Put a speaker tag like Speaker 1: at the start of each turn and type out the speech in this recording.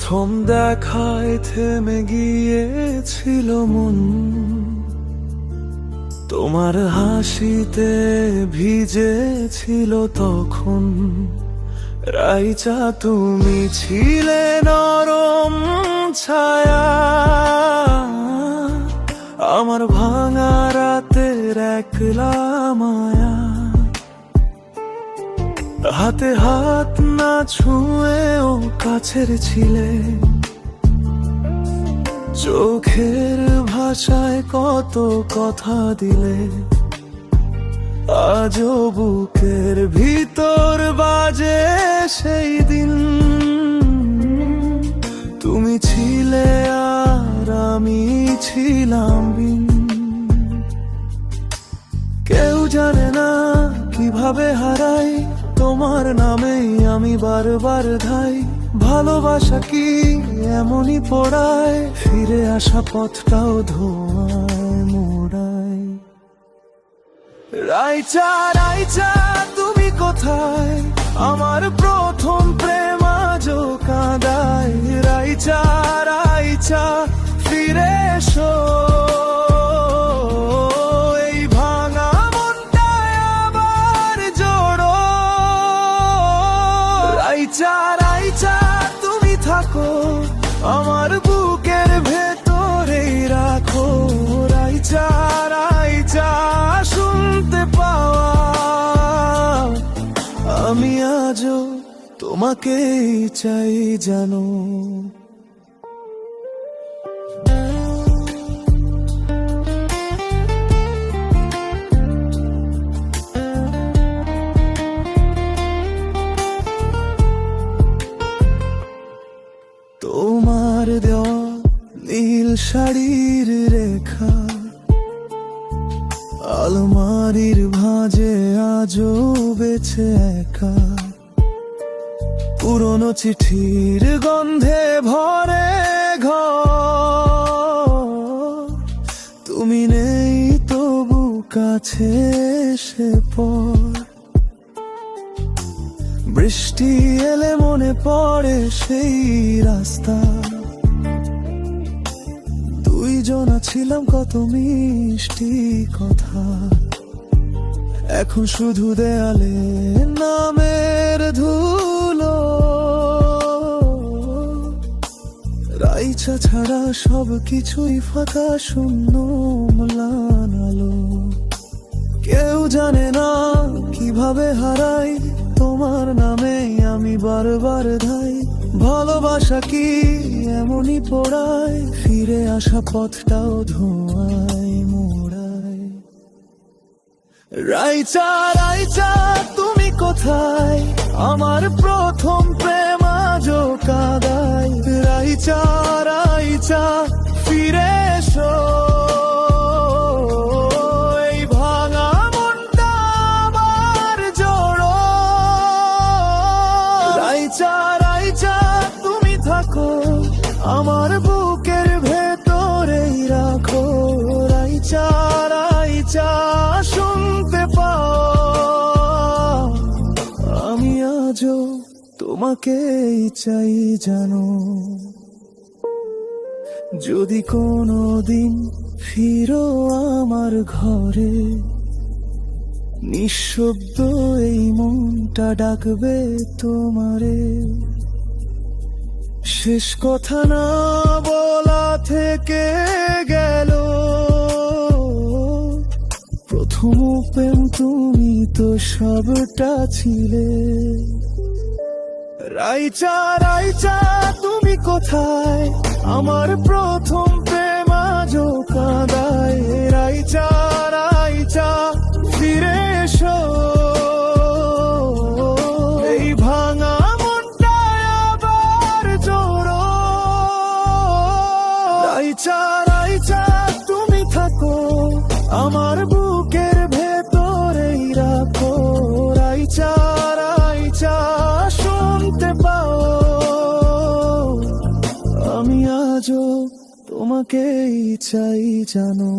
Speaker 1: প্রথম দেখায় থেমে গিয়েছিল মন, তোমার হাসিতে ভিজেছিল তখন। রাইচা তুমি ছিলে নরম ছায়া, আমার ভাঙা রাতের একলা মায়া। হাতে হাত না ছুঁয়েও কাছের ছিলে, চোখের ভাষায় কত কথা দিলে। আজও বুকের ভিতর বাজে সেই দিন, তুমি ছিলে আর আমি ছিলাম বিন। কেউ জানে না কিভাবে হারাই তোমার নামেই আমি বারবার ধাই। ভালোবাসা কি এমনই পড়ায়, ফিরে আসা পথটাও ধোঁয়ায় মোড়ায়। রাইচা রাইচা তুমি কোথায়, আমার প্রথম প্রেম আজও কাঁদায়। রাইচা রাইচা ফিরে এসো, এই ভাঙা মনটায় আবার জোড়ো। রাইচা রাইচা তুমি থাকো, আমার বুকের ভেতরেই রাখো। রাইচা রাইচা শুনতে পাওয়া, আমি আজও তোমাকেই চাই জানো। তোমার দেওয়া নীল শাড়ির রেখা, আলমারির ভাঁজে আজও বেছে একা। পুরনো চিঠির গন্ধে ভরে ঘর, তুমি নেই তবু কাছে এসে পড়। বৃষ্টি এলে মনে পড়ে সেই রাস্তা, দুইজনা ছিলাম কত মিষ্টি কথা। এখন শুধু দেয়ালে নামের ধুলো, রাইচা ছাড়া সব কিছুই ফাঁকা শূন্য ম্লান আলো। কেউ জানে না কিভাবে হারাই তোমার নামে আমি বারবার ধাই। ভালোবাসা কি এমনই পড়ায়, ফিরে আসা পথটাও ধোঁয়ায় মোড়ায়। রাইচা রাইচা তুমি কোথায়, আমার প্রথম প্রেম আজও কাঁদায়। রাইচা রাইচা ফিরে এসো, এই ভাঙা মনটা আবার জোড়ো। রাইচা রাইচা তুমি থাকো, আমার বুকের ভেতরেই রাখো। রাইচা রাইচা শুনতে পাও, আমি আজও তোমাকেই চাই জানো। যদি কোনো দিন ফিরো আমার ঘরে, নিঃশব্দ এই মনটা ডাকবে তোমারে। শেষ কথা না বলা থেকে গেল, প্রথম প্রেম তুমি তো সবটা ছিলে। রাইচা রাইচা তুমি কোথায়, আমার প্রথম প্রেম আজও কাঁদায়। রাইচা রাইচা ফিরে এসো, এই ভাঙা মনটায় আবার জোড়ো। রাইচা রাইচা তুমি থাকো, আমার বুকের ভেতরেই রাখো। রাইচা রাইচা শুনতে পাও, আমি আজও তোমাকেই চাই জানো।